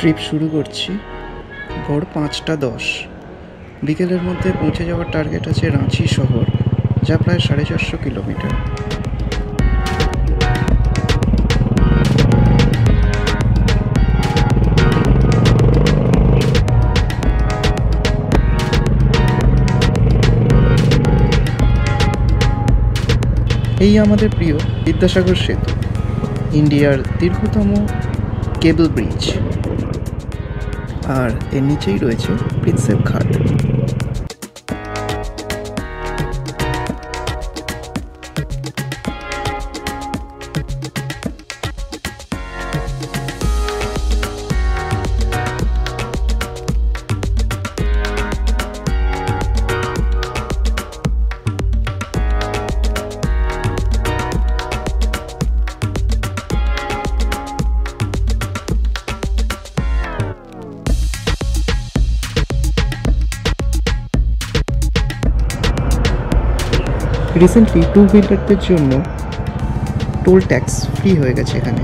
Trip শুরু করছি ভোর 5:10। বিকেলের মধ্যে পৌঁছে যাওয়ার টার্গেট আছে রাঁচি শহর, যা প্রায় 450 কিলোমিটার। এই আমাদের প্রিয় বিদ্যাসাগর সেতু, ইন্ডিয়ার দীর্ঘতম কেবল ব্রিজ, আর এর নিচেই রয়েছে প্রিন্সেপ ঘাট। রিসেন্টলি টু হুইলারদের জন্য টোল ট্যাক্স ফ্রি হয়ে গেছে এখানে।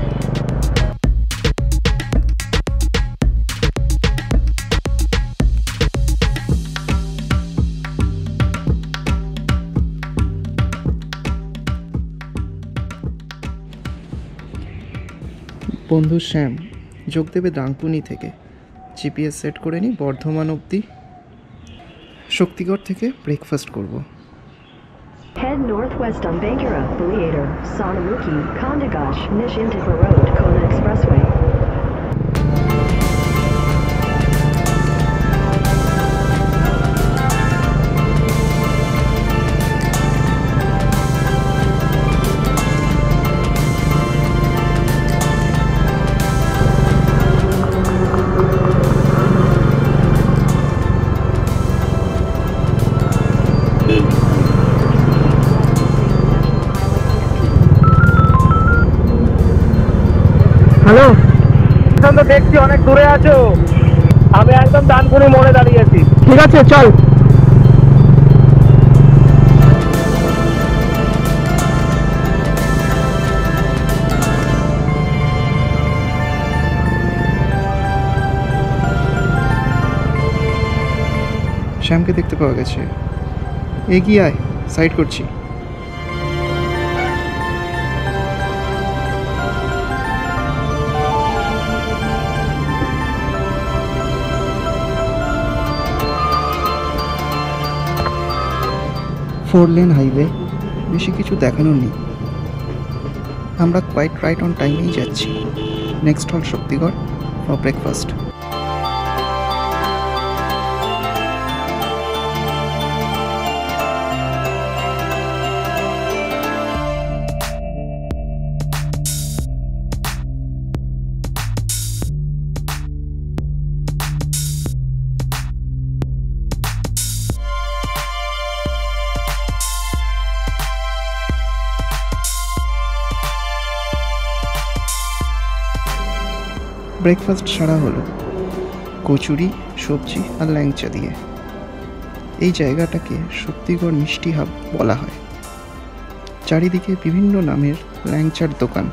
বন্ধু শ্যাম যোগ দেবে দাঙ্কুনি থেকে। জিপিএস সেট করে নিই বর্ধমান অবধি। শক্তিগড় থেকে ব্রেকফাস্ট করব। Head northwest on Bankura, Baliader, Sonamuki, Kondigash, Nishintifa Road, Kona Expressway. Hello, এখন তো দেখছি অনেক দূরে আছো। আমি একদম দানকুনি মোড়ে দাঁড়িয়ে আছি। ঠিক আছে, চল। শ্যামকে দেখতে পাওয়া গেছে, এগিয়ে আয়, সাইড করছি। 4 লেন হাইওয়ে, বেশি কিছু দেখানোর নেই। আমরা কোয়াইট রাইট অন টাইমেই যাচ্ছি। নেক্সট হল শক্তিগড় ফর ব্রেকফাস্ট। ব্রেকফাস্ট সারা হলো কচুরি, সবজি আর ল্যাংচা দিয়ে। এই জায়গাটাকে শক্তিগড় মিষ্টি হাব বলা হয়। চারিদিকে বিভিন্ন নামের ল্যাংচার দোকান।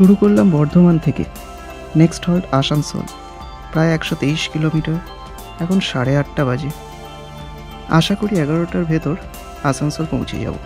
শুরু করলাম বর্ধমান থেকে। নেক্সট হল্ট আসানসোল, প্রায় 123 কিলোমিটার। এখন 8:30 বাজে। আশা করি 11টার ভেতর আসানসোল পৌঁছে যাব।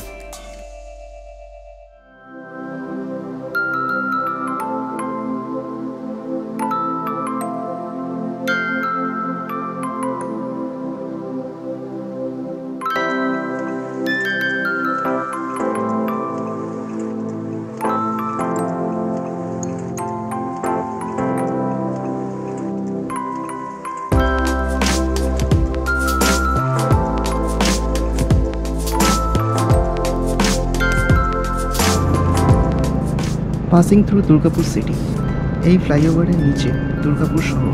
Passing through Durgapur city. এই ফ্লাইওভারের নিচে দুর্গাপুর শহর।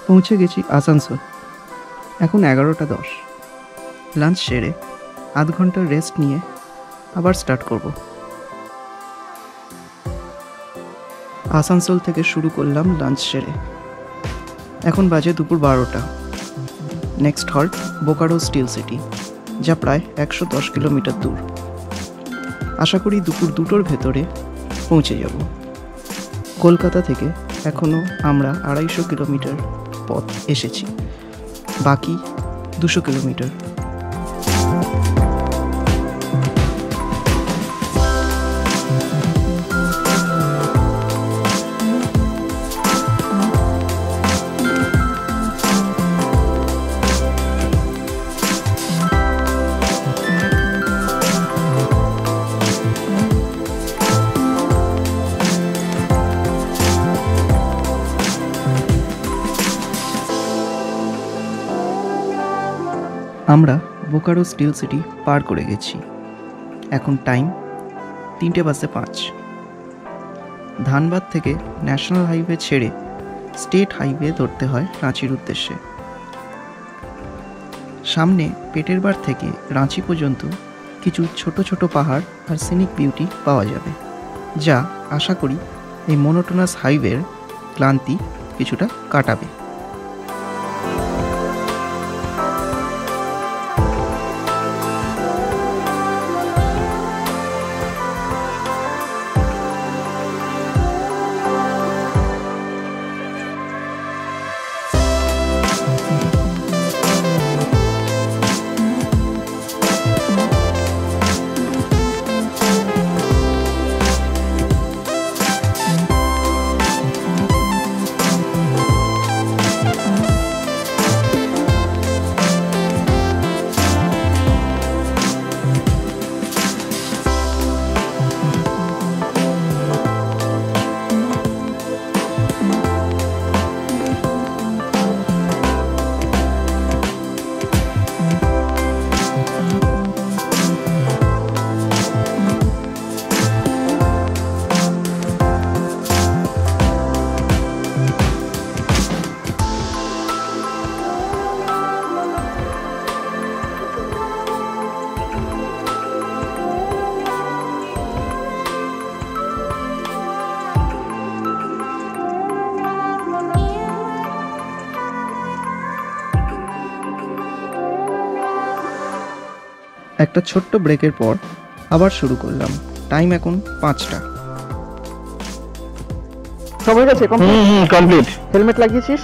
পৌঁছে গেছি আসানসোল। এখন 11:10। লাঞ্চ সেরে আধ ঘন্টার রেস্ট নিয়ে আবার স্টার্ট করব। আসানসোল থেকে শুরু করলাম লাঞ্চ সেরে। এখন বাজে দুপুর 12টা। Next halt Bokaro steel city, যা প্রায় 110 কিলোমিটার দূর। আশা করি দুপুর 2টোর ভেতরে পৌঁছে যাব। কলকাতা থেকে এখনও আমরা 250 কিলোমিটার পথ এসেছি, বাকি 200 কিলোমিটার। আমরা বোকারো স্টিল সিটি পার করে গেছি। এখন টাইম 3:05। ধানবাদ থেকে ন্যাশনাল হাইওয়ে ছেড়ে স্টেট হাইওয়ে ধরতে হয় রাঁচির উদ্দেশ্যে। সামনে পেটের বার থেকে রাঁচি পর্যন্ত কিছু ছোট ছোট পাহাড় আর সিনিক বিউটি পাওয়া যাবে, যা আশা করি এই মোনোটোনাস হাইওয়ের ক্লান্তি কিছুটা কাটাবে। একটা ছোট্ট ব্রেকের পর আবার শুরু করলাম। টাইম এখন 5টা। সব হয়ে গেছে? কমপ্লিট। হেলমেট লাগিয়েছিস?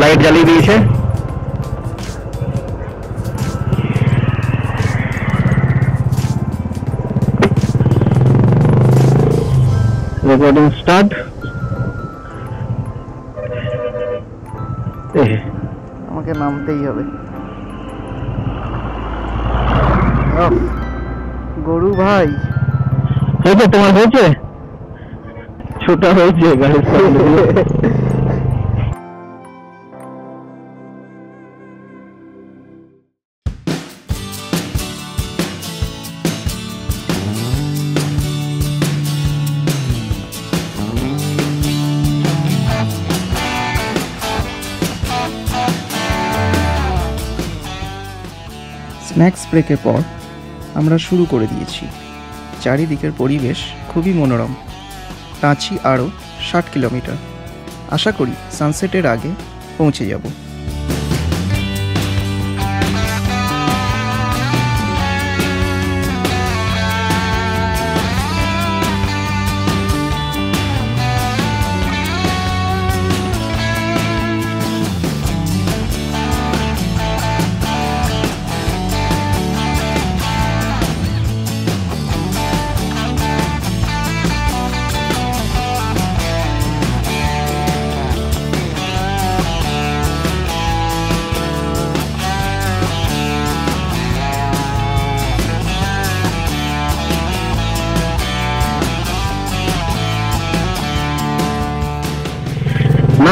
লাইট জ্বালিয়ে দিয়েছে। Recording start. আমাকে নামতেই হবে। গরু ভাই, হয়েছে? তোমার হয়েছে? ছোটা হয়েছে গাড়ির সামনে। স্ন্যাক্স ব্রেকের পর আমরা শুরু করে দিয়েছি। চারিদিকের পরিবেশ খুবই মনোরম। রাঁচি আরও 60 কিলোমিটার। আশা করি সানসেটের আগে পৌঁছে যাব।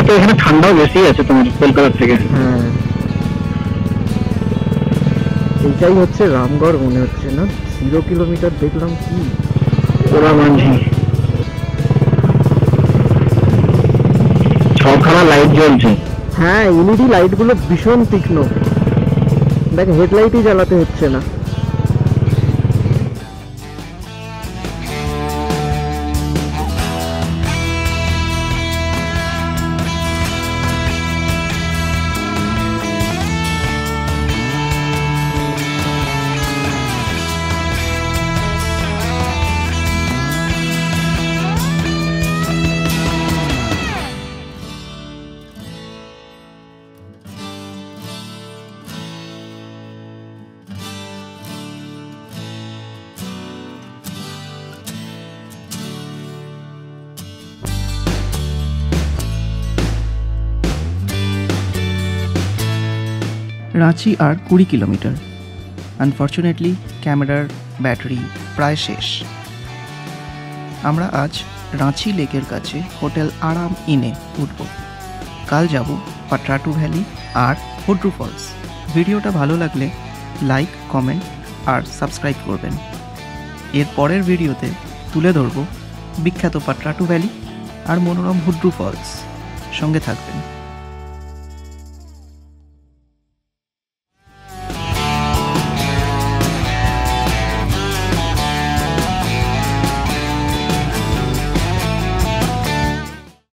তো এখানে ঠান্ডাও বেশি আছে তোমার কলকাতার থেকে। হ্যাঁ, এটাই হচ্ছে রামগড় মনে হচ্ছে না? 0 কিলোমিটার দেখলাম কি ওরা মানছি, ছখানা লাইট জ্বলছে। হ্যাঁ, এলইডি লাইটগুলো ভীষণ তীক্ষ্ণ, দেখ হেডলাইটই জ্বালাতে হচ্ছে না। রাঁচি আর 20 কিলোমিটার। আনফর্চুনেটলি ক্যামেরার ব্যাটারি প্রায় শেষ। আমরা আজ রাঁচি লেকের কাছে হোটেল আরাম ইনে উঠব। কাল যাব পাটরাটু ভ্যালি আর হুড্রু ফলস। ভিডিওটা ভালো লাগলে লাইক, কমেন্ট আর সাবস্ক্রাইব করবেন। এর পরের ভিডিওতে তুলে ধরব বিখ্যাত পাটরাটু ভ্যালি আর মনোরম হুড্রু ফলস। সঙ্গে থাকবেন।